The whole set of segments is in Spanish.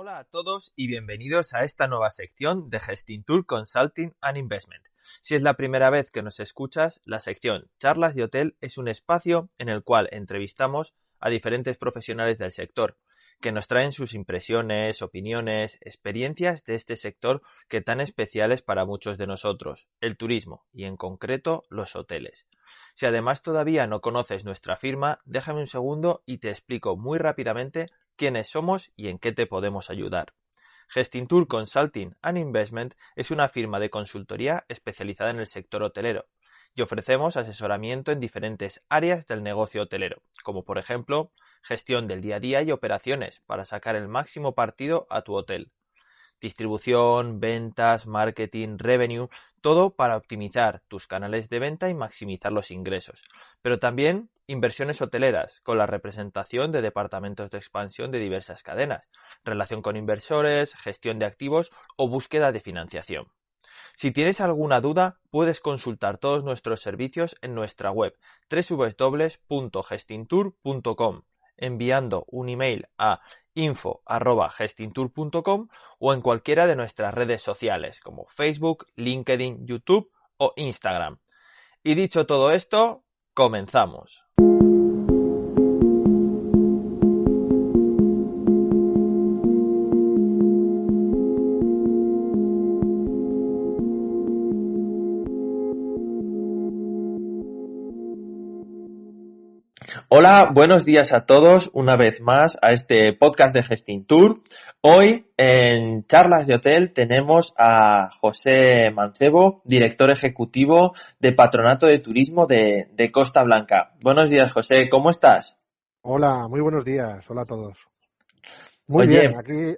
Hola a todos y bienvenidos a esta nueva sección de Gestintour Consulting and Investment. Si es la primera vez que nos escuchas, la sección Charlas de Hotel es un espacio en el cual entrevistamos a diferentes profesionales del sector que nos traen sus impresiones, opiniones, experiencias de este sector que tan especial es para muchos de nosotros, el turismo y en concreto los hoteles. Si además todavía no conoces nuestra firma, déjame un segundo y te explico muy rápidamente quiénes somos y en qué te podemos ayudar. Gestintour Consulting and Investment es una firma de consultoría especializada en el sector hotelero y ofrecemos asesoramiento en diferentes áreas del negocio hotelero, como por ejemplo gestión del día a día y operaciones para sacar el máximo partido a tu hotel. Distribución, ventas, marketing, revenue, todo para optimizar tus canales de venta y maximizar los ingresos. Pero también inversiones hoteleras, con la representación de departamentos de expansión de diversas cadenas, relación con inversores, gestión de activos o búsqueda de financiación. Si tienes alguna duda, puedes consultar todos nuestros servicios en nuestra web www.gestintour.com, enviando un email a info@gestintour.com o en cualquiera de nuestras redes sociales como Facebook, LinkedIn, YouTube o Instagram. Y dicho todo esto, comenzamos. Hola, buenos días a todos, una vez más a este podcast de Gestintour. Hoy en Charlas de Hotel tenemos a José Mancebo, director ejecutivo de Patronato de Turismo de Costa Blanca. Buenos días, José, ¿cómo estás? Hola, muy buenos días. Hola a todos. Muy Oye, bien, aquí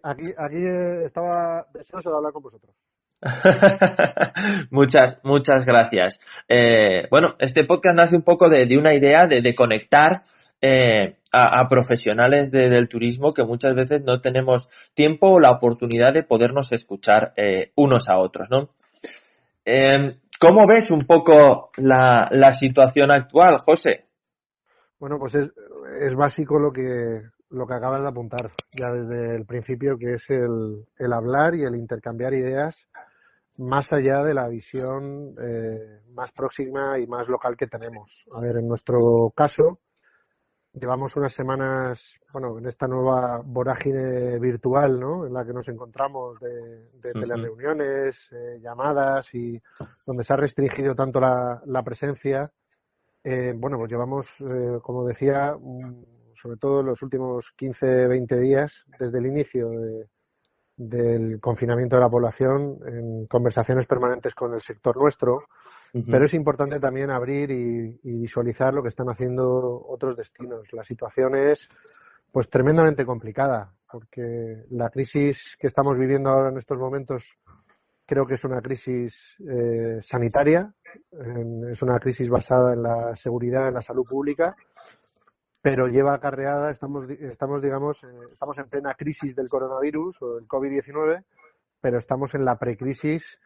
estaba deseoso de hablar con vosotros. muchas gracias. Bueno, este podcast nace un poco de una idea de conectar a profesionales del turismo que muchas veces no tenemos tiempo o la oportunidad de podernos escuchar unos a otros, ¿no? ¿Cómo ves un poco la situación actual, José? Bueno, pues es básico lo que acabas de apuntar ya desde el principio, que es el hablar y el intercambiar ideas más allá de la visión más próxima y más local que tenemos. A ver, en nuestro caso, llevamos unas semanas, bueno, en esta nueva vorágine virtual, ¿no? En la que nos encontramos de Ujú. telereuniones, llamadas y donde se ha restringido tanto la presencia. Bueno, pues llevamos, como decía, sobre todo los últimos 15, 20 días desde el inicio del confinamiento de la población en conversaciones permanentes con el sector nuestro, pero Ujú. es importante también abrir y visualizar lo que están haciendo otros destinos. La situación es pues tremendamente complicada, porque la crisis que estamos viviendo ahora en estos momentos creo que es una crisis sanitaria, es una crisis basada en la seguridad, en la salud pública, pero lleva acarreada, digamos, estamos en plena crisis del coronavirus o del COVID-19, pero estamos en la precrisis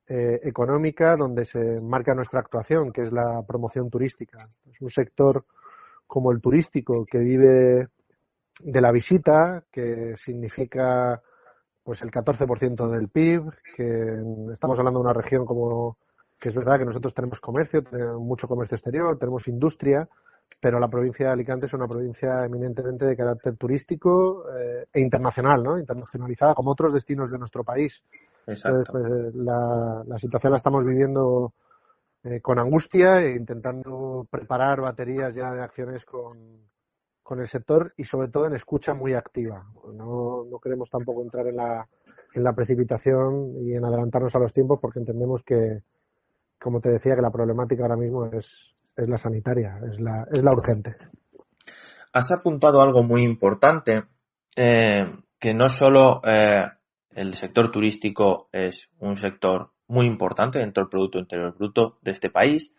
económica donde se marca nuestra actuación, que es la promoción turística. Es un sector como el turístico que vive de la visita, que significa pues el 14% del PIB, que estamos hablando de una región como que es verdad que nosotros tenemos comercio, tenemos mucho comercio exterior, tenemos industria, pero la provincia de Alicante es una provincia eminentemente de carácter turístico e internacional, ¿no? Internacionalizada como otros destinos de nuestro país. Entonces, Exacto. pues, la situación la estamos viviendo con angustia e intentando preparar baterías ya de acciones con el sector y sobre todo en escucha muy activa. No queremos tampoco entrar en la precipitación y en adelantarnos a los tiempos porque entendemos que, como te decía, que la problemática ahora mismo es la sanitaria, es la urgente. Has apuntado algo muy importante, que no solo el sector turístico es un sector muy importante dentro del Producto Interior Bruto de este país.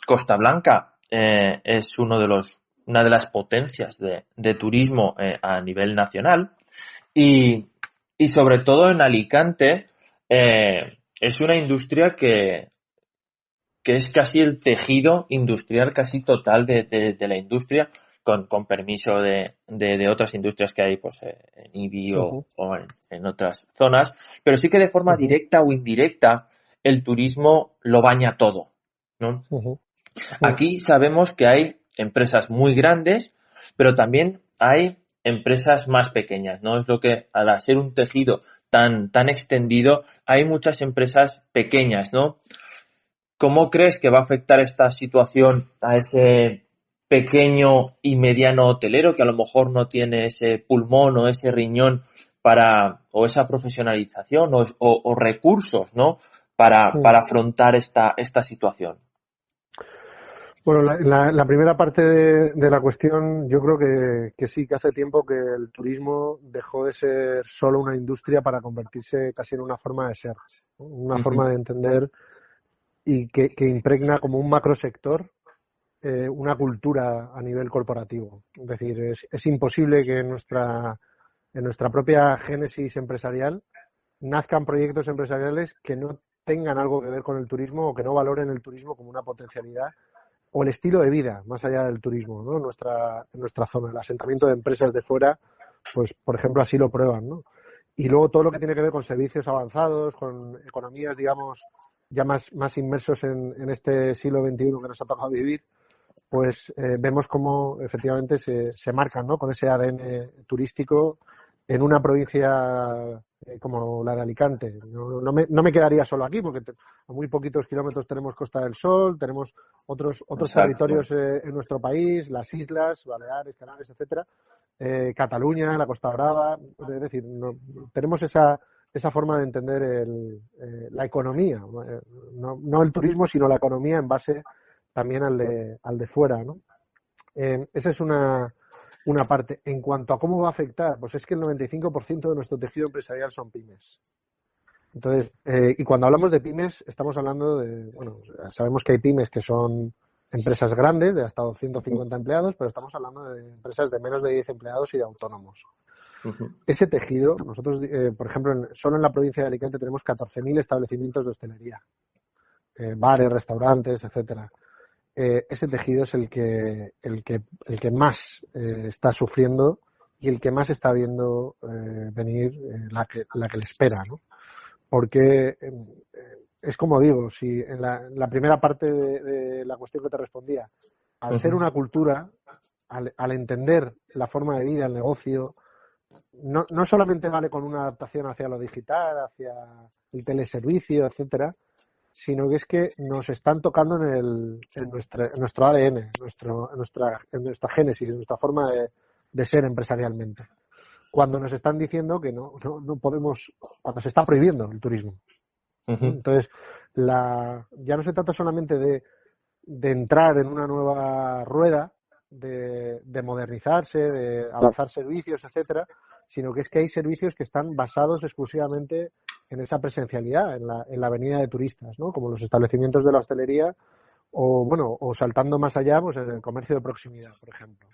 Costa Blanca es una de las potencias de turismo a nivel nacional y, y sobre todo en Alicante es una industria que es casi el tejido industrial casi total de la industria, con permiso de otras industrias que hay pues en IBI Ujú, o en otras zonas, pero sí que de forma ujú, directa o indirecta el turismo lo baña todo, ¿no? ujú, ujú. Aquí sabemos que hay empresas muy grandes, pero también hay empresas más pequeñas, ¿no? Es lo que, al ser un tejido tan extendido, hay muchas empresas pequeñas, ¿no? ¿Cómo crees que va a afectar esta situación a ese pequeño y mediano hotelero que a lo mejor no tiene ese pulmón o ese riñón o esa profesionalización o recursos, ¿no? Mm. Para afrontar esta situación? Bueno, la primera parte de la cuestión, yo creo que sí, que hace tiempo que el turismo dejó de ser solo una industria para convertirse casi en una forma de ser, ¿no? Una Ujú. forma de entender y que impregna como un macrosector una cultura a nivel corporativo. Es decir, es imposible que en nuestra propia génesis empresarial nazcan proyectos empresariales que no tengan algo que ver con el turismo o que no valoren el turismo como una potencialidad o el estilo de vida más allá del turismo, ¿no? En nuestra zona, el asentamiento de empresas de fuera, pues por ejemplo así lo prueban, ¿no? Y luego todo lo que tiene que ver con servicios avanzados, con economías, digamos, ya más inmersos en este siglo XXI que nos ha tocado vivir, pues vemos cómo efectivamente se marcan, ¿no? Con ese ADN turístico en una provincia como la de Alicante. No me quedaría solo aquí, porque a muy poquitos kilómetros tenemos Costa del Sol, tenemos otros Exacto. territorios en nuestro país, las islas, Baleares, Canarias, etcétera, Cataluña, la Costa Brava. Es decir, tenemos esa forma de entender la economía, no el turismo, sino la economía en base también al de fuera, ¿no? Esa es una parte. En cuanto a cómo va a afectar, pues es que el 95% de nuestro tejido empresarial son pymes. Entonces, y cuando hablamos de pymes, estamos hablando bueno, sabemos que hay pymes que son empresas grandes, de hasta 250 empleados, pero estamos hablando de empresas de menos de 10 empleados y de autónomos. Ujú. Ese tejido, nosotros, por ejemplo, solo en la provincia de Alicante tenemos 14.000 establecimientos de hostelería, bares, restaurantes, etcétera. Ese tejido es el que más está sufriendo y el que más está viendo venir la que le espera, ¿no? Porque es como digo, si en la primera parte de la cuestión que te respondía, al ser Ujú. una cultura, al entender la forma de vida, el negocio, no solamente vale con una adaptación hacia lo digital, hacia el teleservicio, etcétera, sino que es que nos están tocando en nuestro ADN, en nuestra génesis, en nuestra forma de ser empresarialmente. Cuando nos están diciendo que no podemos, cuando se está prohibiendo el turismo. Ujú. Entonces, ya no se trata solamente de entrar en una nueva rueda, de modernizarse, de avanzar servicios, etcétera, sino que es que hay servicios que están basados exclusivamente en esa presencialidad, en la venida de turistas, ¿no? Como los establecimientos de la hostelería o, bueno, o saltando más allá, pues en el comercio de proximidad, por ejemplo.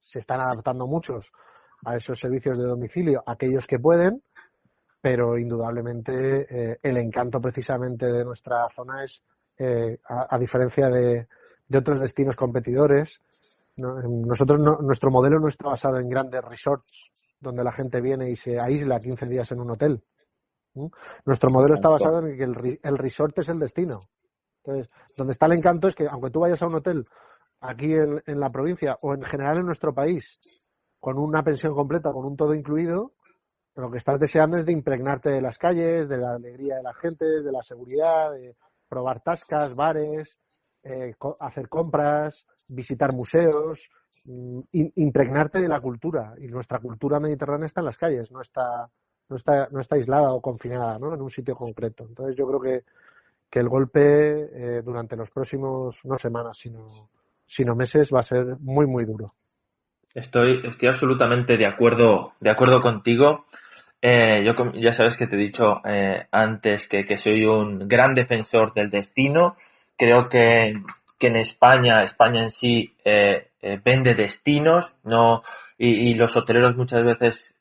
Se están adaptando muchos a esos servicios de domicilio, aquellos que pueden, pero indudablemente el encanto precisamente de nuestra zona es, a diferencia de otros destinos competidores, nosotros nuestro modelo no está basado en grandes resorts donde la gente viene y se aísla 15 días en un hotel. ¿Mm? Nuestro modelo está Exacto. basado en que el resort es el destino. Entonces, donde está el encanto es que aunque tú vayas a un hotel aquí en la provincia o en general en nuestro país con una pensión completa, con un todo incluido, lo que estás deseando es de impregnarte de las calles, de la alegría de la gente, de la seguridad, de probar tascas, bares, hacer compras, visitar museos, impregnarte de la cultura. Y nuestra cultura mediterránea está en las calles, no está aislada o confinada, ¿no? En un sitio concreto. Entonces yo creo que el golpe durante los próximos, no semanas, sino meses, va a ser muy, muy duro. Estoy absolutamente de acuerdo contigo. Ya sabes que te he dicho antes que soy un gran defensor del destino. Creo que en España en sí vende destinos, no, y los hoteleros muchas veces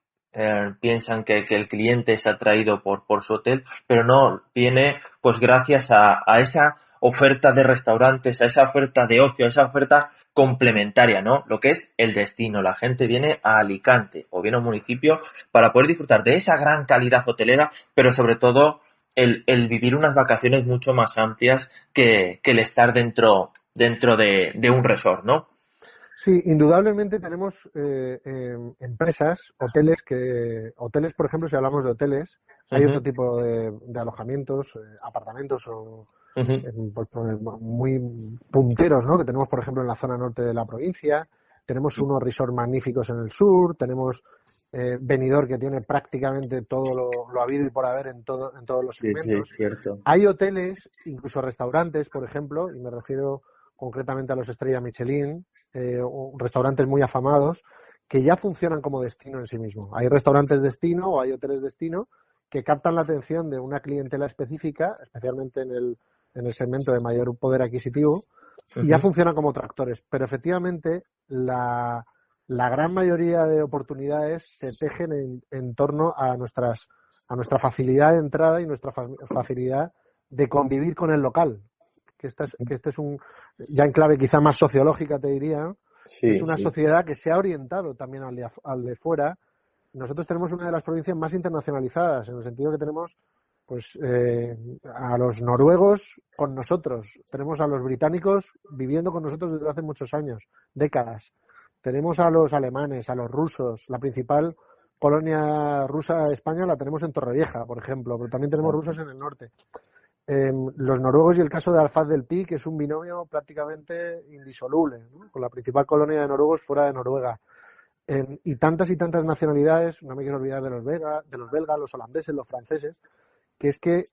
piensan que el cliente es atraído por su hotel, pero no viene pues gracias a esa oferta de restaurantes, a esa oferta de ocio, a esa oferta complementaria, ¿no? Lo que es el destino. La gente viene a Alicante o viene a un municipio para poder disfrutar de esa gran calidad hotelera, pero sobre todo el vivir unas vacaciones mucho más amplias que el estar dentro de un resort, ¿no? Sí, indudablemente tenemos empresas, hoteles, por ejemplo, si hablamos de hoteles, hay otro Ujú, tipo de alojamientos, apartamentos o ujú. pues, muy punteros, ¿no? Que tenemos, por ejemplo, en la zona norte de la provincia. Tenemos unos resorts magníficos en el sur. Tenemos Benidorm, que tiene prácticamente todo lo habido y por haber en todos los Sí, sí, segmentos. cierto. Hay hoteles, incluso restaurantes, por ejemplo, y me refiero concretamente a los Estrella Michelin, o restaurantes muy afamados, que ya funcionan como destino en sí mismo. Hay restaurantes destino o hay hoteles destino que captan la atención de una clientela específica, especialmente en el segmento de mayor poder adquisitivo, y ya Ujú. funcionan como tractores. Pero efectivamente, la gran mayoría de oportunidades se tejen en torno a nuestra facilidad de entrada y nuestra facilidad de convivir con el local. Que este es un, ya en clave quizá más sociológica te diría, ¿no? Es Sí, una sí. sociedad que se ha orientado también al de fuera. Nosotros tenemos una de las provincias más internacionalizadas, en el sentido que tenemos pues a los noruegos con nosotros, tenemos a los británicos viviendo con nosotros desde hace muchos años, décadas. Tenemos a los alemanes, a los rusos, la principal colonia rusa de España la tenemos en Torrevieja, por ejemplo, pero también tenemos rusos en el norte. Los noruegos y el caso de Alfaz del Pi, que es un binomio prácticamente indisoluble, ¿no? Con la principal colonia de noruegos fuera de Noruega. Y tantas nacionalidades, no me quiero olvidar de los belgas, los holandeses, los franceses, que es que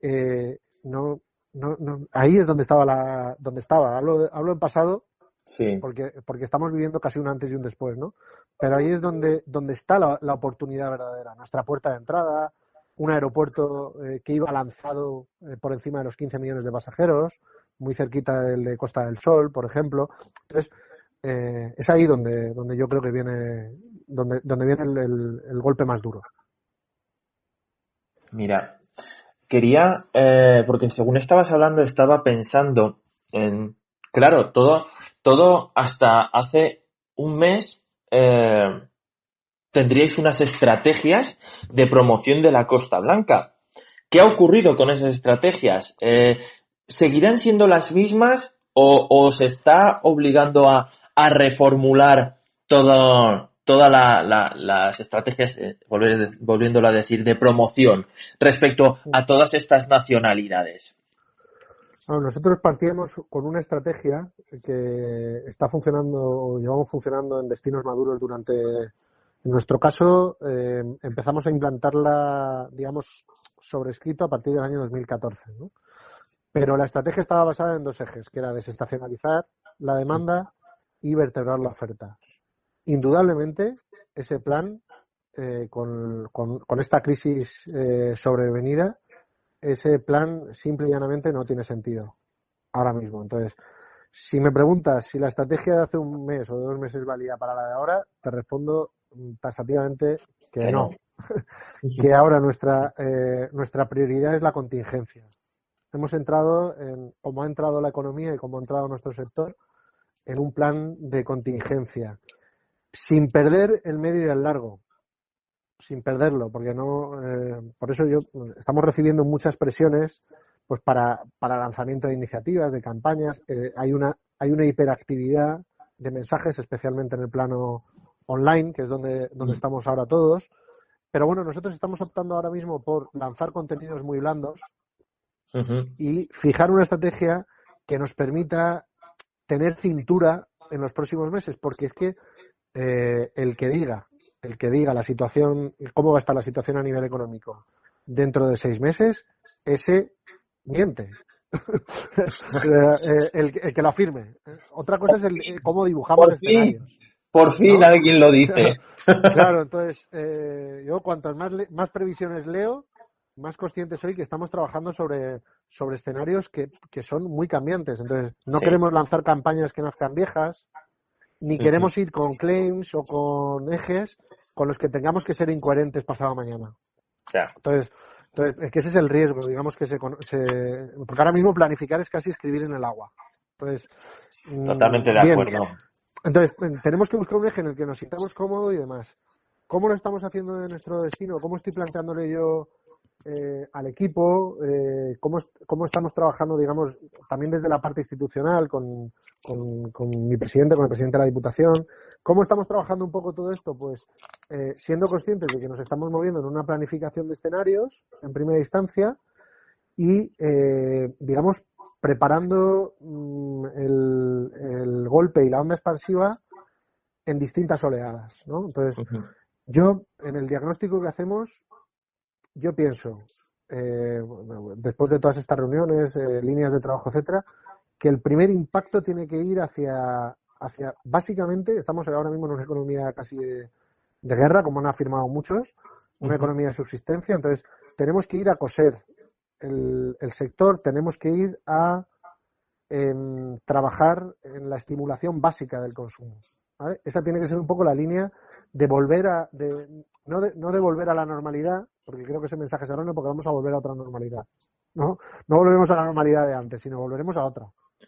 ahí es donde estaba. Hablo en pasado Sí. porque estamos viviendo casi un antes y un después, ¿no? Pero ahí es donde está la oportunidad verdadera, nuestra puerta de entrada, un aeropuerto que iba lanzado por encima de los 15 millones de pasajeros, muy cerquita del de Costa del Sol, por ejemplo. Entonces, es ahí donde yo creo que donde viene el golpe más duro. Mira, quería, porque según estabas hablando, estaba pensando en, claro, todo hasta hace un mes tendríais unas estrategias de promoción de la Costa Blanca. ¿Qué ha ocurrido con esas estrategias? ¿Seguirán siendo las mismas o se está obligando a reformular todas las estrategias, volviéndolo a decir, de promoción respecto a todas estas nacionalidades? Bueno, nosotros partíamos con una estrategia que está funcionando, o llevamos funcionando en destinos maduros en nuestro caso, empezamos a implantarla, digamos, sobre escrito a partir del año 2014, ¿no? Pero la estrategia estaba basada en dos ejes, que era desestacionalizar la demanda y vertebrar la oferta. Indudablemente, ese plan, con esta crisis sobrevenida, ese plan simple y llanamente no tiene sentido ahora mismo. Entonces, si me preguntas si la estrategia de hace un mes o de 2 meses valía para la de ahora, te respondo taxativamente que Que no. no. Que ahora nuestra prioridad es la contingencia. Hemos entrado, como ha entrado la economía y como ha entrado nuestro sector, en un plan de contingencia, sin perder el medio y el largo, sin perderlo, porque no, por eso estamos recibiendo muchas presiones, pues para lanzamiento de iniciativas, de campañas, hay una hiperactividad de mensajes, especialmente en el plano online, que es donde estamos ahora todos. Pero bueno, nosotros estamos optando ahora mismo por lanzar contenidos muy blandos Ujú. y fijar una estrategia que nos permita tener cintura en los próximos meses, porque es que el que diga la situación, cómo va a estar la situación a nivel económico dentro de 6 meses, ese miente. El que lo afirme. Otra cosa es cómo dibujamos escenarios, Por fin ¿no? alguien lo dice. Claro, entonces, yo cuantas más previsiones leo, más consciente soy que estamos trabajando sobre escenarios que son muy cambiantes. Entonces, no Sí. queremos lanzar campañas que nazcan viejas, ni Ujú. queremos ir con claims o con ejes con los que tengamos que ser incoherentes pasado mañana. Ya. Entonces, Entonces, es que ese es el riesgo, digamos que porque ahora mismo planificar es casi escribir en el agua. Entonces, Totalmente de bien, acuerdo. entonces tenemos que buscar un eje en el que nos sintamos cómodos y demás. ¿Cómo lo estamos haciendo de nuestro destino? ¿Cómo estoy planteándole yo al equipo? ¿Cómo estamos trabajando, digamos, también desde la parte institucional con mi presidente, con el presidente de la Diputación? ¿Cómo estamos trabajando un poco todo esto? Pues siendo conscientes de que nos estamos moviendo en una planificación de escenarios en primera instancia y, digamos, preparando el golpe y la onda expansiva en distintas oleadas, ¿no? Entonces, Ujú. yo, en el diagnóstico que hacemos, yo pienso, después de todas estas reuniones, líneas de trabajo, etcétera, que el primer impacto tiene que ir hacia básicamente, estamos ahora mismo en una economía casi de guerra, como han afirmado muchos, una Ujú. economía de subsistencia, entonces tenemos que ir a coser el sector, tenemos que ir a trabajar en la estimulación básica del consumo, ¿vale? Esa tiene que ser un poco la línea de volver no de volver a la normalidad, porque creo que ese mensaje es erróneo, porque vamos a volver a otra normalidad, ¿no? No volveremos a la normalidad de antes, sino volveremos a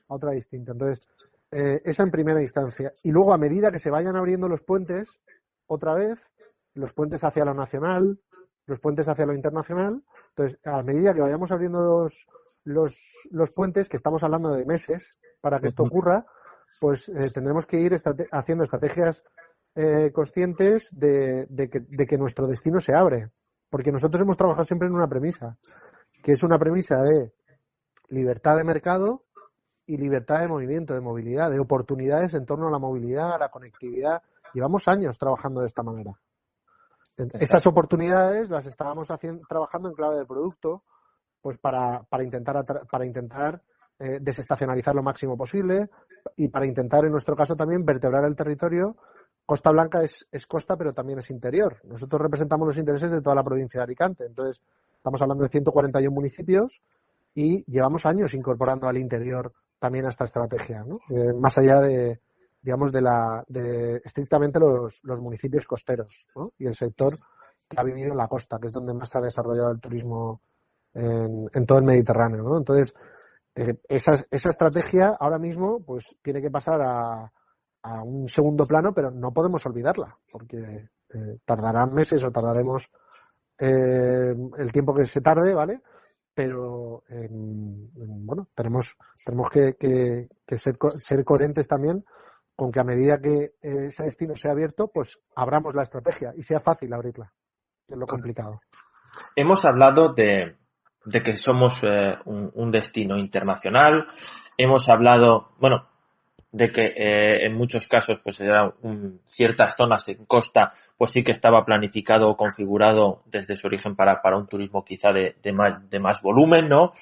otra distinta. Entonces, esa en primera instancia. Y luego, a medida que se vayan abriendo los puentes, otra vez, los puentes hacia lo nacional, los puentes hacia lo internacional, entonces, a medida que vayamos abriendo los puentes, que estamos hablando de meses para que esto Ujú. ocurra, pues tendremos que ir haciendo estrategias conscientes de que nuestro destino se abre. Porque nosotros hemos trabajado siempre en una premisa, que es una premisa de libertad de mercado y libertad de movimiento, de movilidad, de oportunidades en torno a la movilidad, a la conectividad. Llevamos años trabajando de esta manera. Esas Exacto. oportunidades las estábamos trabajando en clave de producto, pues para intentar desestacionalizar lo máximo posible y para intentar, en nuestro caso también, vertebrar el territorio. Costa Blanca es costa, pero también es interior. Nosotros representamos los intereses de toda la provincia de Alicante. Entonces, estamos hablando de 141 municipios y llevamos años incorporando al interior también a esta estrategia, ¿no? Más allá de, digamos, de estrictamente los municipios costeros, ¿no? Y el sector que ha vivido en la costa, que es donde más se ha desarrollado el turismo en todo el Mediterráneo, ¿no? Entonces, esa estrategia ahora mismo pues tiene que pasar a un segundo plano, pero no podemos olvidarla, porque tardarán meses o tardaremos el tiempo que se tarde, ¿vale? Pero bueno, tenemos que ser coherentes también con que a medida que ese destino sea abierto, pues abramos la estrategia y sea fácil abrirla, que es lo complicado. Hemos hablado de que somos un destino internacional. Hemos hablado, bueno, de que en muchos casos pues ciertas zonas en costa pues sí que estaba planificado o configurado desde su origen para un turismo quizá de más volumen, ¿no?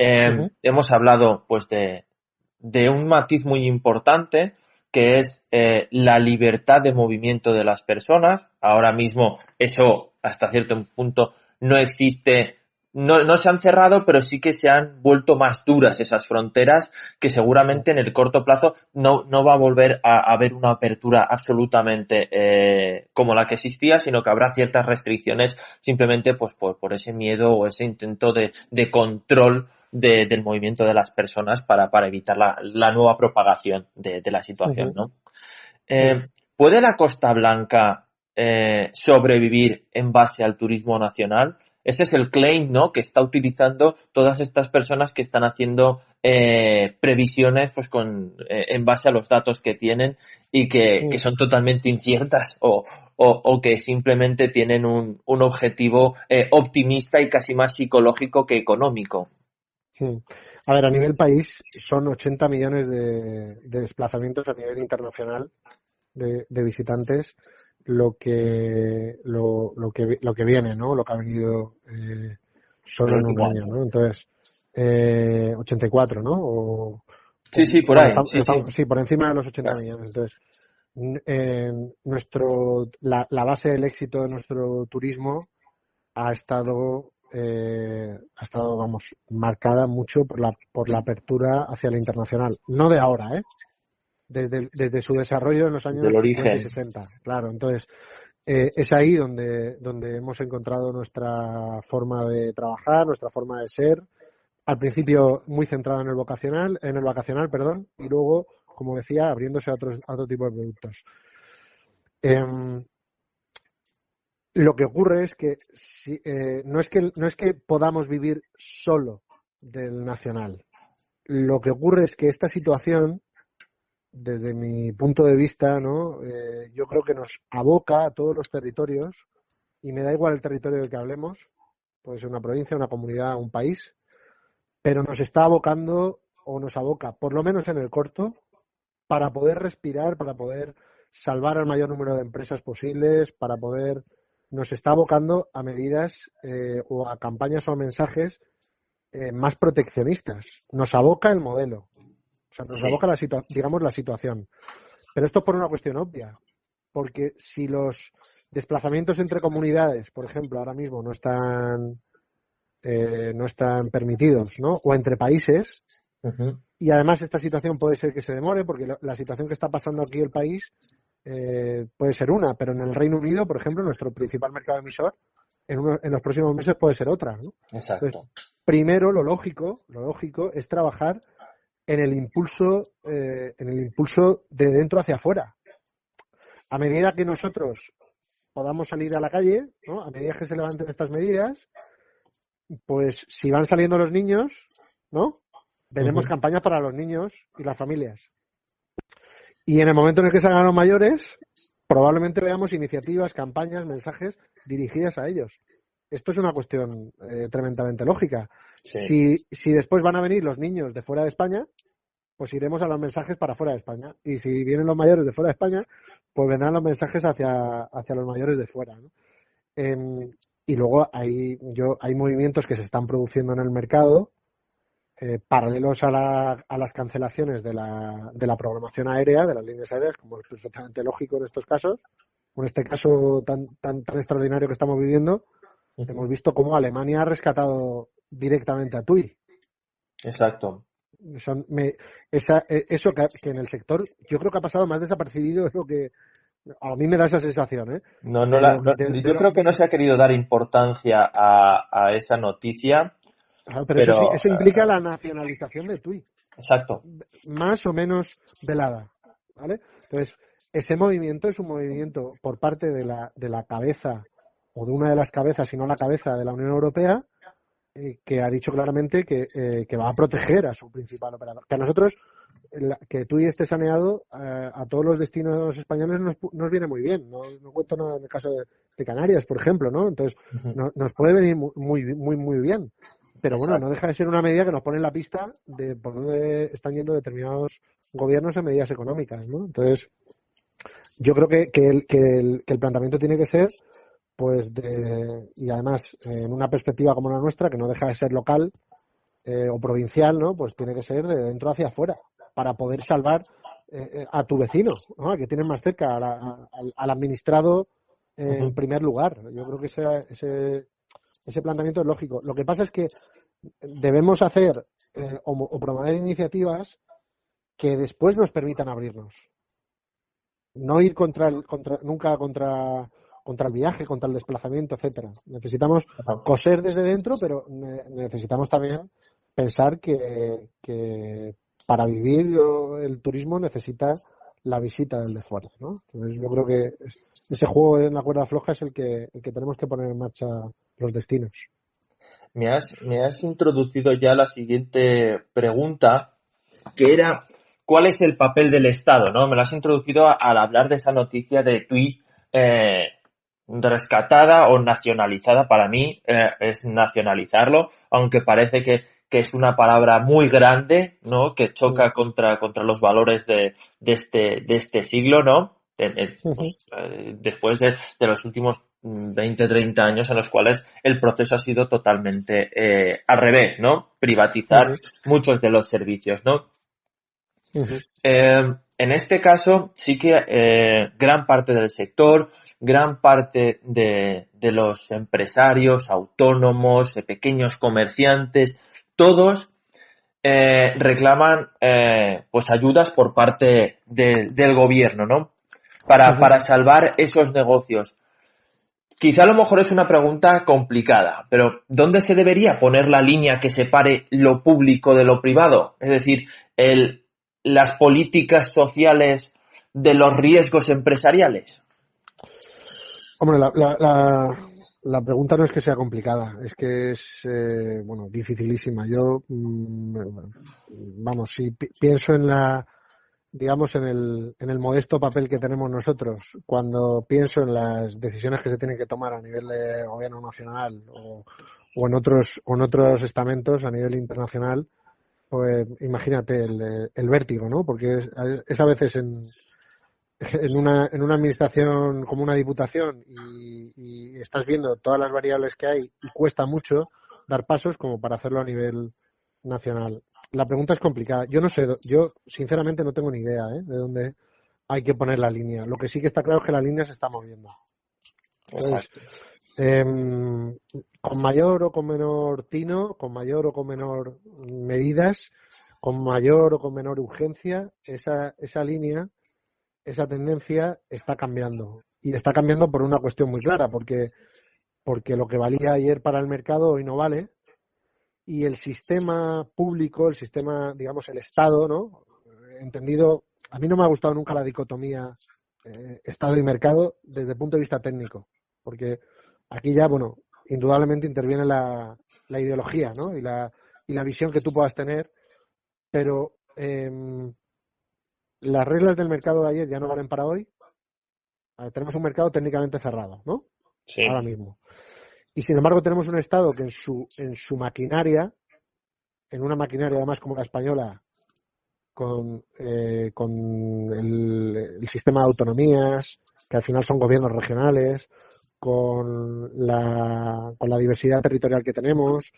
Uh-huh. Hemos hablado pues de un matiz muy importante que es la libertad de movimiento de las personas. Ahora mismo eso hasta cierto punto no existe, no se han cerrado, pero sí que se han vuelto más duras esas fronteras, que seguramente en el corto plazo no va a volver a haber una apertura absolutamente como la que existía, sino que habrá ciertas restricciones simplemente pues por ese miedo o ese intento de control del movimiento de las personas para evitar la nueva propagación de la situación, Uh-huh. ¿no? Sí. ¿Puede la Costa Blanca sobrevivir en base al turismo nacional? Ese es el claim, ¿no?, que está utilizando todas estas personas que están haciendo previsiones pues en base a los datos que tienen y que son totalmente inciertas o que simplemente tienen un objetivo optimista y casi más psicológico que económico. Sí. A ver, a nivel país son 80 millones de desplazamientos a nivel internacional de visitantes lo que viene, ¿no? Lo que ha venido El solo en un último año, año. ¿no? Entonces, 84, ¿no? Sí, sí, por Bueno, ahí, sí, sí. sí, por encima de los 80 millones. Entonces, la base del éxito de nuestro turismo vamos, marcada mucho por la apertura hacia la internacional. No de ahora, ¿eh? Desde su desarrollo en los Desde años el 50 y origen. 60, claro. Entonces, Es ahí donde hemos encontrado nuestra forma de trabajar, nuestra forma de ser. Al principio muy centrada en el vacacional, perdón, y luego, como decía, abriéndose a otro tipo de productos. Lo que ocurre es que no es que podamos vivir solo del nacional. Lo que ocurre es que esta situación, desde mi punto de vista, ¿no? Yo creo que nos aboca a todos los territorios, y me da igual el territorio del que hablemos, puede ser una provincia, una comunidad, un país, pero nos está abocando o nos aboca, por lo menos en el corto, para poder respirar, para poder salvar al mayor número de empresas posibles, para poder, nos está abocando a medidas o a campañas o a mensajes más proteccionistas. Nos aboca el modelo, o sea, nos aboca digamos la situación. Pero esto es por una cuestión obvia, porque si los desplazamientos entre comunidades, por ejemplo, ahora mismo no están permitidos, ¿no? O entre países. Uh-huh. Y además esta situación puede ser que se demore, porque la situación que está pasando aquí el país puede ser una, pero en el Reino Unido, por ejemplo, nuestro principal mercado emisor, en los próximos meses puede ser otra, ¿no? Exacto. Entonces, primero lo lógico es trabajar en el impulso de dentro hacia afuera. A medida que nosotros podamos salir a la calle, ¿no? A medida que se levanten estas medidas, pues si van saliendo los niños, ¿no? Veremos campañas para los niños y las familias. Y en el momento en el que salgan los mayores, probablemente veamos iniciativas, campañas, mensajes dirigidas a ellos. Esto es una cuestión tremendamente lógica. Sí. Si después van a venir los niños de fuera de España, pues iremos a los mensajes para fuera de España. Y si vienen los mayores de fuera de España, pues vendrán los mensajes hacia los mayores de fuera, ¿no? Y luego hay movimientos que se están produciendo en el mercado paralelos a las cancelaciones de la programación aérea, de las líneas aéreas, como es perfectamente lógico en estos casos. En este caso tan extraordinario que estamos viviendo, hemos visto cómo Alemania ha rescatado directamente a TUI. Exacto. Eso que en el sector yo creo que ha pasado más desapercibido, es lo que a mí me da esa sensación, ¿eh? Yo creo que no se ha querido dar importancia a esa noticia. Pero eso implica la nacionalización de TUI. Exacto. Más o menos velada, ¿vale? Entonces, ese movimiento es un movimiento por parte de la cabeza, o de una de las cabezas, si no la cabeza de la Unión Europea, que ha dicho claramente que va a proteger a su principal operador. Que a nosotros, que TUI esté saneado, a todos los destinos españoles nos viene muy bien. No cuento nada en el caso de Canarias, por ejemplo, ¿no? Entonces, nos puede venir muy, muy, muy bien. Pero bueno, no deja de ser una medida que nos pone en la pista de por dónde están yendo determinados gobiernos en medidas económicas, ¿no? Entonces, yo creo que el planteamiento tiene que ser, pues, y además, en una perspectiva como la nuestra, que no deja de ser local o provincial, ¿no? Pues tiene que ser de dentro hacia afuera, para poder salvar a tu vecino, ¿no? Que tienes más cerca, al administrado en primer lugar. Yo creo que ese planteamiento es lógico. Lo que pasa es que debemos hacer o promover iniciativas que después nos permitan abrirnos. No ir nunca contra el viaje, contra el desplazamiento, etcétera. Necesitamos coser desde dentro, pero necesitamos también pensar que para vivir el turismo necesita la visita del de fuera, ¿no? Entonces yo creo que ese juego en la cuerda floja es el que tenemos que poner en marcha los destinos. Me has introducido ya la siguiente pregunta, que era ¿cuál es el papel del Estado? ¿No? Me lo has introducido al hablar de esa noticia de TUI rescatada o nacionalizada. Para mí es nacionalizarlo, aunque parece que es una palabra muy grande, ¿no? Que choca contra los valores de este siglo, ¿no? Después de los últimos 20, 30 años en los cuales el proceso ha sido totalmente al revés, ¿no? Privatizar muchos de los servicios, ¿no? En este caso sí que gran parte del sector, gran parte de los empresarios, autónomos, pequeños comerciantes, todos reclaman pues ayudas por parte del gobierno, ¿no? Para salvar esos negocios. quizá a lo mejor es una pregunta complicada, pero ¿dónde se debería poner la línea que separe lo público de lo privado? Es decir, las políticas sociales de los riesgos empresariales. Hombre, la pregunta no es que sea complicada, es que es, bueno, dificilísima. Yo, vamos, si pienso en digamos, en el modesto papel que tenemos nosotros, cuando pienso en las decisiones que se tienen que tomar a nivel de gobierno nacional o en otros estamentos a nivel internacional, pues imagínate el vértigo, ¿no? Porque es a veces en una administración como una diputación y estás viendo todas las variables que hay y cuesta mucho dar pasos como para hacerlo a nivel nacional. La pregunta es complicada. Yo no sé, yo sinceramente no tengo ni idea, de dónde hay que poner la línea. Lo que sí que está claro es que la línea se está moviendo. Entonces, Exacto. con mayor o con menor tino, con mayor o con menor medidas, con mayor o con menor urgencia, esa línea, esa tendencia está cambiando. Y está cambiando por una cuestión muy clara, porque lo que valía ayer para el mercado hoy no vale, y el sistema público, el sistema, digamos, el Estado, ¿no? Entendido, a mí no me ha gustado nunca la dicotomía Estado y mercado desde el punto de vista técnico, porque aquí ya, bueno, indudablemente interviene la ideología, ¿no? Y la visión que tú puedas tener, pero las reglas del mercado de ayer ya no valen para hoy. Tenemos un mercado técnicamente cerrado, ¿no? Sí. Ahora mismo. Y sin embargo tenemos un Estado que en su maquinaria, en una maquinaria además como la española, con el sistema de autonomías, que al final son gobiernos regionales, con la diversidad territorial que tenemos,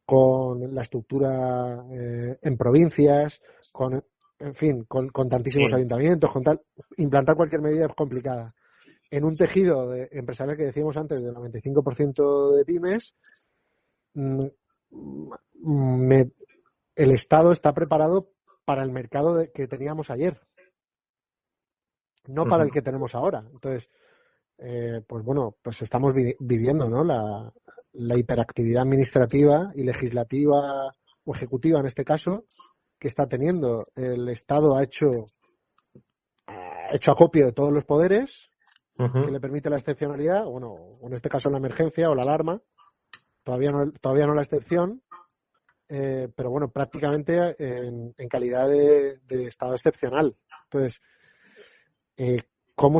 con la estructura en provincias, en fin, con tantísimos Sí. ayuntamientos, con tal, implantar cualquier medida es complicada. En un tejido empresarial que decíamos antes del 95% de pymes, mm, el Estado está preparado para el mercado que teníamos ayer, no para el Ujú. que tenemos ahora. Entonces, pues bueno, pues estamos viviendo, ¿no? La hiperactividad administrativa y legislativa o ejecutiva en este caso que está teniendo. El Estado ha hecho acopio de todos los poderes que Ujú. le permite la excepcionalidad, bueno, o en este caso la emergencia o la alarma, todavía no la excepción, pero bueno, prácticamente en calidad de estado excepcional. Entonces, eh, ¿cómo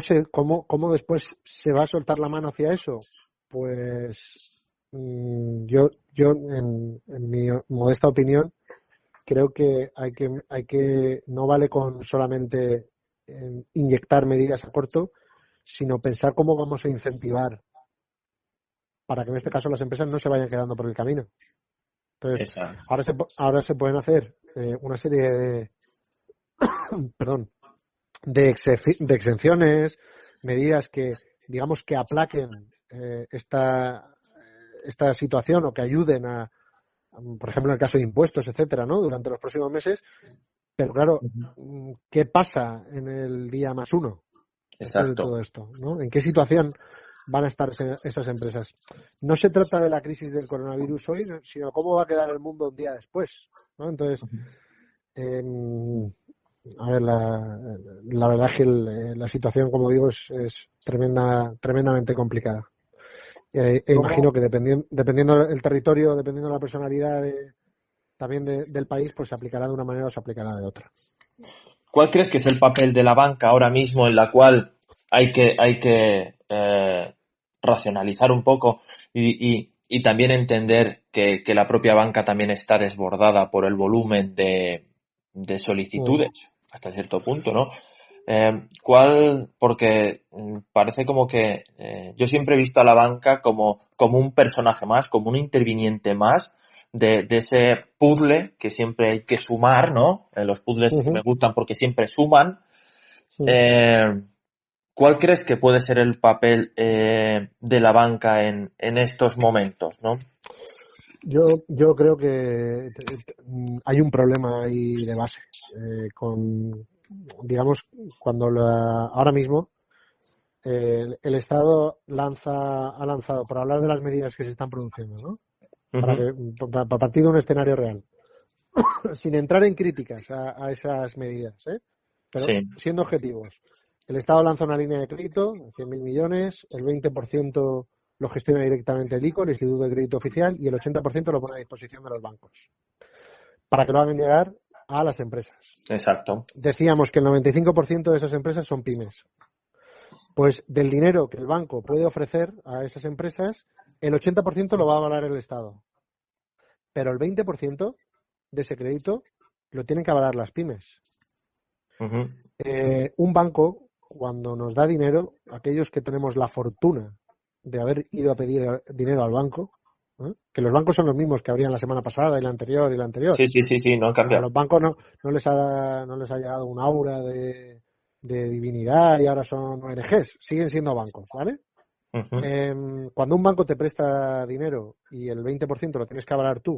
después se va a soltar la mano hacia eso? Pues yo en mi modesta opinión, creo que no vale con solamente inyectar medidas a corto, sino pensar cómo vamos a incentivar para que en este caso las empresas no se vayan quedando por el camino. Entonces, Exacto. ahora se pueden hacer una serie perdón, de exenciones, medidas que, digamos, que aplaquen esta situación o que ayuden por ejemplo, en el caso de impuestos, etcétera, ¿no? Durante los próximos meses. Pero claro, Ujú. ¿qué pasa en el día más uno después de Exacto. todo esto? ¿No? ¿En qué situación van a estar esas empresas? No se trata de la crisis del coronavirus hoy, sino cómo va a quedar el mundo un día después, ¿no? Entonces, eh, a ver, la verdad es que la situación, como digo, es tremendamente complicada. ¿Cómo? Imagino que dependiendo del territorio, dependiendo de la personalidad también del país, pues se aplicará de una manera o se aplicará de otra. ¿Cuál crees que es el papel de la banca ahora mismo en la cual hay que racionalizar un poco y también entender que la propia banca también está desbordada por el volumen de Mm. solicitudes hasta cierto punto, ¿no? Porque parece como que yo siempre he visto a la banca como un personaje más, como un interviniente más de ese puzzle que siempre hay que sumar, ¿no? Los puzzles me Ujú. gustan porque siempre suman. Mm. Eh, ¿Cuál crees que puede ser el papel de la banca en estos momentos, ¿no? Yo creo que hay un problema ahí de base digamos, ahora mismo el Estado ha lanzado, por hablar de las medidas que se están produciendo, ¿no? Ujú. Para partir de un escenario real, sin entrar en críticas a esas medidas, pero Sí, siendo objetivos. El Estado lanza una línea de crédito de 100.000 millones, el 20% lo gestiona directamente el ICO, el Instituto de Crédito Oficial, y el 80% lo pone a disposición de los bancos, para que lo hagan llegar a las empresas. exacto. Decíamos que el 95% de esas empresas son pymes. Pues del dinero que el banco puede ofrecer a esas empresas, el 80% lo va a avalar el Estado. Pero el 20% de ese crédito lo tienen que avalar las pymes. Ujú. Un banco, cuando nos da dinero, aquellos que tenemos la fortuna de haber ido a pedir dinero al banco, que los bancos son los mismos que habrían la semana pasada y la anterior y la anterior. Sí, sí, sí, sí, no han A cambiado. los bancos no les ha llegado un aura de divinidad y ahora son ONGs, siguen siendo bancos, ¿vale? Ujú. Cuando un banco te presta dinero y el 20% lo tienes que avalar tú,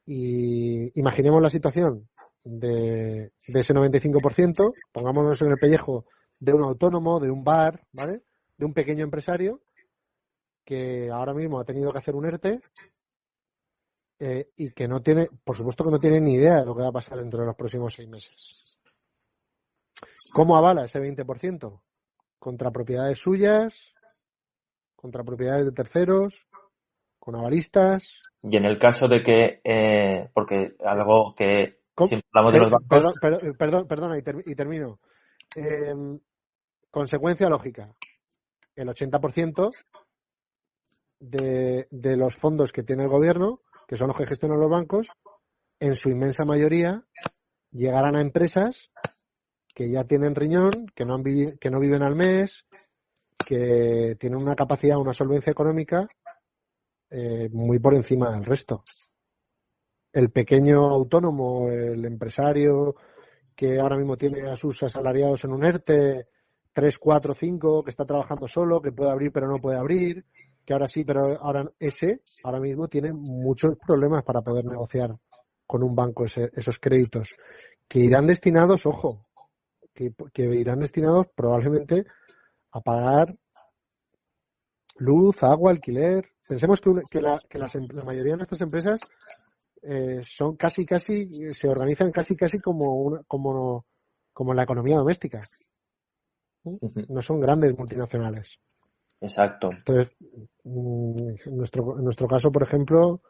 y imaginemos la situación de ese 95%, pongámonos en el pellejo de un autónomo, de un bar, ¿vale? De un pequeño empresario que ahora mismo ha tenido que hacer un ERTE y que no tiene, por supuesto que no tiene ni idea de lo que va a pasar dentro de los próximos 6 meses. ¿Cómo avala ese 20%? Contra propiedades suyas, contra propiedades de terceros, con avalistas. Y en el caso de que, porque algo que ¿Cómo? siempre hablamos de los bancos, Perdona, y termino. Eh, Consecuencia lógica. El 80% de los fondos que tiene el gobierno, que son los que gestionan los bancos, en su inmensa mayoría llegarán a empresas que ya tienen riñón, que no viven al mes, que tienen una capacidad, una solvencia económica muy por encima del resto. El pequeño autónomo, el empresario que ahora mismo tiene a sus asalariados en un ERTE, 3, 4, 5, que está trabajando solo, que puede abrir pero no puede abrir, que ahora sí, pero ahora mismo tiene muchos problemas para poder negociar con un banco esos créditos, que irán destinados, ojo, que irán destinados probablemente a pagar luz, agua, alquiler. Pensemos la mayoría de nuestras empresas son se organizan casi como la economía doméstica. ujú, No son grandes multinacionales. exacto. Entonces, en nuestro caso, por ejemplo,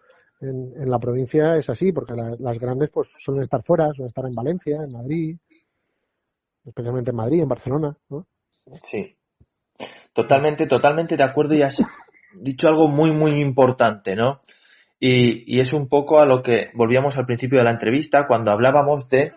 en la provincia es así, porque las grandes pues suelen estar fuera, suelen estar en Valencia, en Madrid, especialmente en Madrid, en Barcelona, ¿no? Sí, totalmente, totalmente de acuerdo y has dicho algo muy, muy importante, ¿no? Y es un poco a lo que volvíamos al principio de la entrevista cuando hablábamos de,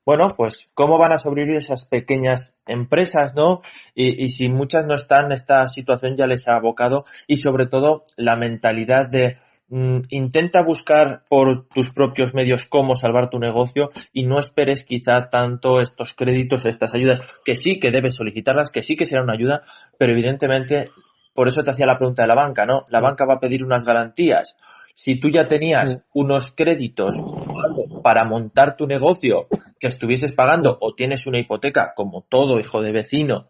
bueno, pues cómo van a sobrevivir esas pequeñas empresas, ¿no? Y si muchas no están, esta situación ya les ha abocado y sobre todo la mentalidad de intenta buscar por tus propios medios cómo salvar tu negocio y no esperes quizá tanto estos créditos, estas ayudas, que sí que debes solicitarlas, que sí que será una ayuda, pero evidentemente, por eso te hacía la pregunta de la banca, ¿no? La banca va a pedir unas garantías. Si tú ya Mm, tenías unos créditos para montar tu negocio que estuvieses pagando o tienes una hipoteca, como todo hijo de vecino,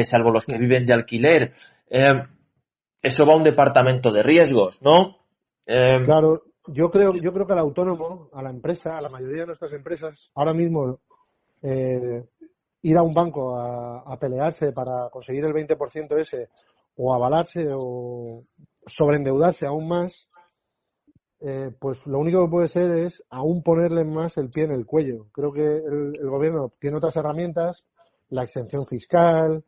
salvo los que mm. viven de alquiler, eso va a un departamento de riesgos, ¿no? Eh, Claro, yo creo que al autónomo, a la empresa, a la mayoría de nuestras empresas, ahora mismo eh, ir a un banco a pelearse para conseguir el 20% ese, o avalarse o sobreendeudarse aún más, pues lo único que puede ser es aún ponerle más el pie en el cuello. Creo que el gobierno tiene otras herramientas, la exención fiscal,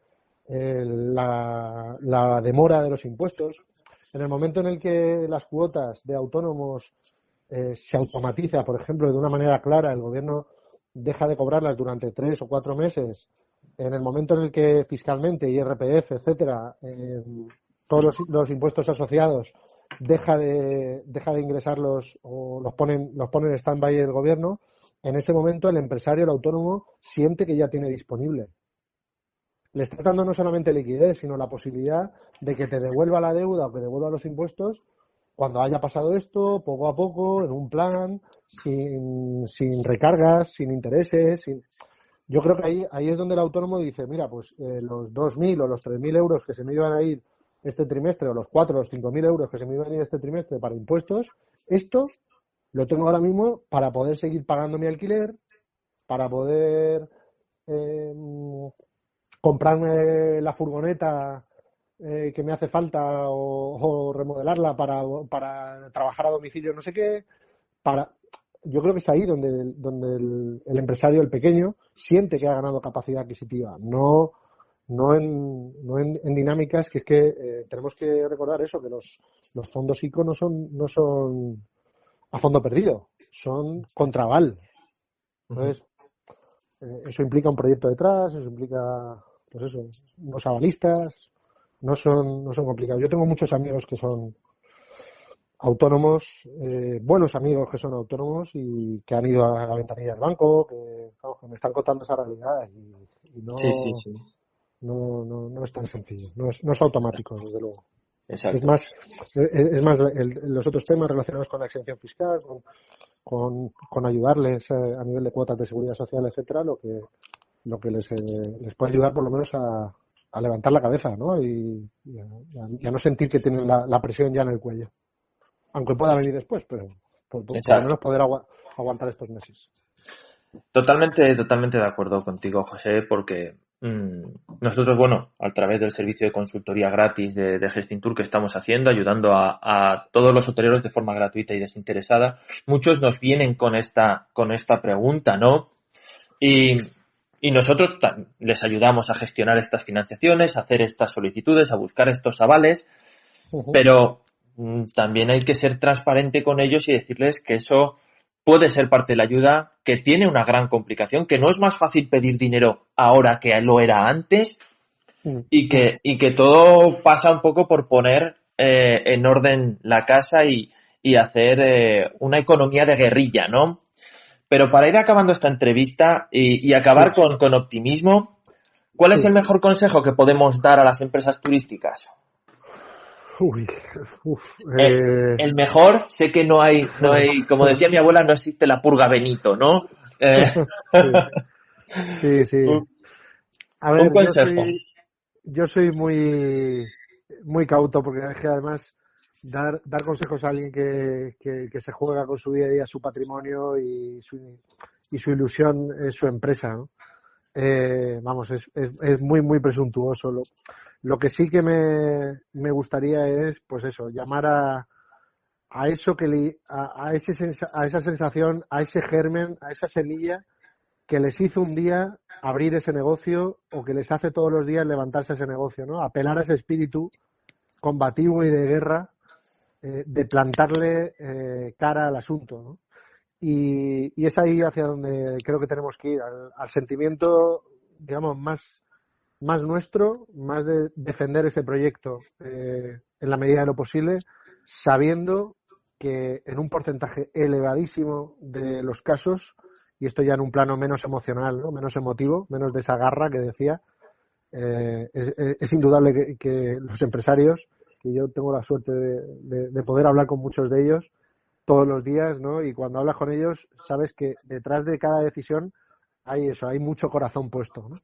la demora de los impuestos. En el momento en el que las cuotas de autónomos se automatiza, por ejemplo, de una manera clara, el gobierno deja de cobrarlas durante 3 o 4 meses. En el momento en el que fiscalmente, IRPF, etcétera, todos los impuestos asociados deja de ingresarlos o los pone en stand-by el gobierno, en ese momento el empresario, el autónomo, siente que ya tiene disponible. Le estás dando no solamente liquidez, sino la posibilidad de que te devuelva la deuda o que devuelva los impuestos cuando haya pasado esto, poco a poco, en un plan, sin recargas, sin intereses. yo creo que ahí es donde el autónomo dice, mira, pues los 2.000 o los 3.000 euros que se me iban a ir este trimestre, o los 4 o los 5.000 euros que se me iban a ir este trimestre para impuestos, esto lo tengo ahora mismo para poder seguir pagando mi alquiler, para poder eh, comprarme la furgoneta que me hace falta o remodelarla para trabajar a domicilio, no sé qué, para yo creo que es ahí donde el empresario, el pequeño, siente que ha ganado capacidad adquisitiva, no en dinámicas que es que tenemos que recordar eso, que los fondos ICO no son a fondo perdido, son contraval. Entonces, eso implica un proyecto detrás, eso implica, pues eso, unos avalistas, no son complicados. Yo tengo muchos amigos que son autónomos, buenos amigos que son autónomos y que han ido a la ventanilla del banco, vamos, que me están contando esa realidad y Sí, sí, no, sí. no es tan sencillo, no es automático, desde luego. Es Exacto. más, los otros temas relacionados con la exención fiscal, con ayudarles a nivel de cuotas de seguridad social, etcétera, lo que les puede ayudar por lo menos a levantar la cabeza, ¿no? Y a no sentir que tienen la presión ya en el cuello. Aunque pueda venir después, pero por lo Exacto. menos poder aguantar estos meses. Totalmente, totalmente de acuerdo contigo, José, porque nosotros, bueno, a través del servicio de consultoría gratis de Gestintur que estamos haciendo, ayudando a todos los hoteleros de forma gratuita y desinteresada, muchos nos vienen con esta pregunta, ¿no? Y, y nosotros les ayudamos a gestionar estas financiaciones, a hacer estas solicitudes, a buscar estos avales, Ujú. pero también hay que ser transparente con ellos y decirles que eso puede ser parte de la ayuda, que tiene una gran complicación, que no es más fácil pedir dinero ahora que lo era antes Mm, y que todo pasa un poco por poner en orden la casa y hacer una economía de guerrilla, ¿no? Pero para ir acabando esta entrevista y acabar sí, con optimismo, ¿cuál es el sí. mejor consejo que podemos dar a las empresas turísticas? Uy, uf, El mejor, sé que no hay, como decía mi abuela, no existe la purga Benito, ¿no? Eh, sí, sí, sí. un, A un ver, yo consejo. soy muy cauto porque es que además dar consejos a alguien que se juega con su día a día, su patrimonio y su ilusión es su empresa, ¿no? Vamos, es muy presuntuoso. Lo que sí que me gustaría es, pues eso, llamar a eso a esa sensación, a ese germen, a esa semilla que les hizo un día abrir ese negocio o que les hace todos los días levantarse ese negocio, ¿no? Apelar a ese espíritu combativo y de guerra, de plantarle cara al asunto, ¿no? Y es ahí hacia donde creo que tenemos que ir, al sentimiento, digamos, más nuestro, más de defender ese proyecto en la medida de lo posible, sabiendo que en un porcentaje elevadísimo de los casos, y esto ya en un plano menos emocional, ¿no? Menos emotivo, menos de esa garra que decía, es indudable que los empresarios, que yo tengo la suerte de poder hablar con muchos de ellos todos los días, ¿no? Y cuando hablas con ellos, sabes que detrás de cada decisión hay eso, hay mucho corazón puesto, ¿no?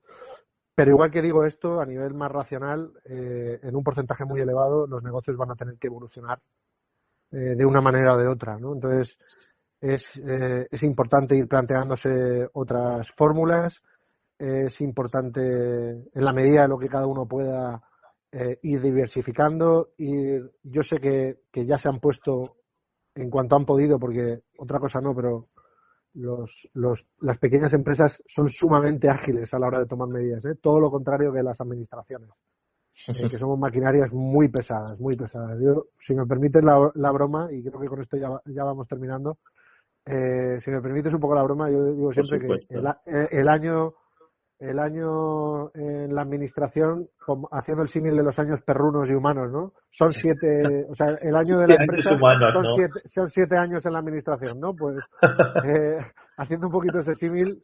Pero igual que digo esto, a nivel más racional, en un porcentaje muy elevado, los negocios van a tener que evolucionar de una manera o de otra, ¿no? Entonces, es importante ir planteándose otras fórmulas, es importante, en la medida de lo que cada uno pueda, ir diversificando. Yo sé que ya se han puesto en cuanto han podido, porque otra cosa no, pero las pequeñas empresas son sumamente ágiles a la hora de tomar medidas, ¿eh? Todo lo contrario que las administraciones, que somos maquinarias muy pesadas, muy pesadas. Yo, si me permites la broma, y creo que con esto ya vamos terminando, si me permites un poco la broma, yo digo Por siempre que supuesto. el año en la administración, haciendo el símil de los años perrunos y humanos, ¿no? Son 7, o sea, el año de la 7 años empresa humanos, son ¿no? 7 años en la administración, ¿no? Pues eh, haciendo un poquito ese símil,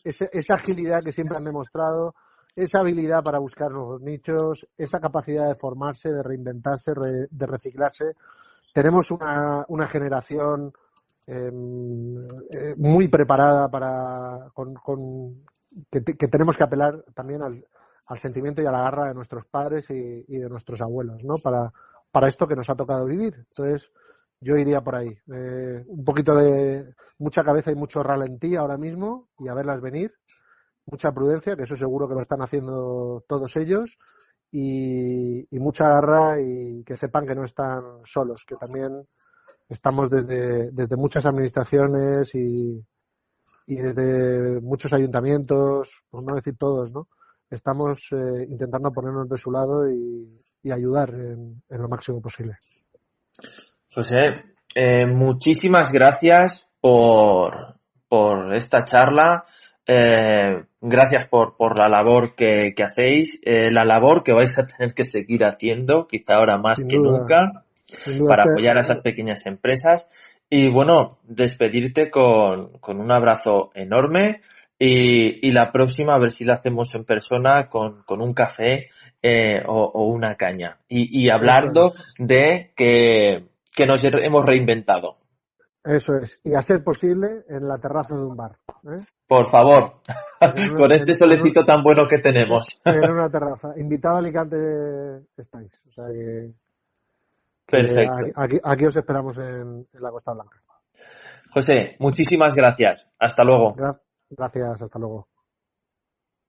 esa agilidad que siempre han demostrado, esa habilidad para buscar nuevos nichos, esa capacidad de formarse, de reinventarse, de reciclarse. Tenemos una generación muy preparada que tenemos que apelar también al sentimiento y a la garra de nuestros padres y de nuestros abuelos, ¿no? Para esto que nos ha tocado vivir. Entonces, yo iría por ahí. Un poquito de mucha cabeza y mucho ralentí ahora mismo y a verlas venir. Mucha prudencia, que eso seguro que lo están haciendo todos ellos. Y mucha garra y que sepan que no están solos, que también estamos desde muchas administraciones y desde muchos ayuntamientos, por no decir todos, ¿no? Estamos intentando ponernos de su lado y ayudar en lo máximo posible. José, muchísimas gracias por esta charla. Gracias por la labor que hacéis, la labor que vais a tener que seguir haciendo, quizá ahora más Sin que duda, nunca, sin duda para apoyar a esas pequeñas empresas. Y bueno, despedirte con un abrazo enorme y la próxima a ver si la hacemos en persona con un café o una caña. Y hablando de que nos hemos reinventado. Eso es. Y a ser posible en la terraza de un bar. Por favor, con este En solecito tan bueno que tenemos. en una terraza. Invitado a Alicante estáis. O sea que Perfecto. aquí os esperamos en la Costa Blanca. José, muchísimas gracias. Hasta luego. Gracias, hasta luego.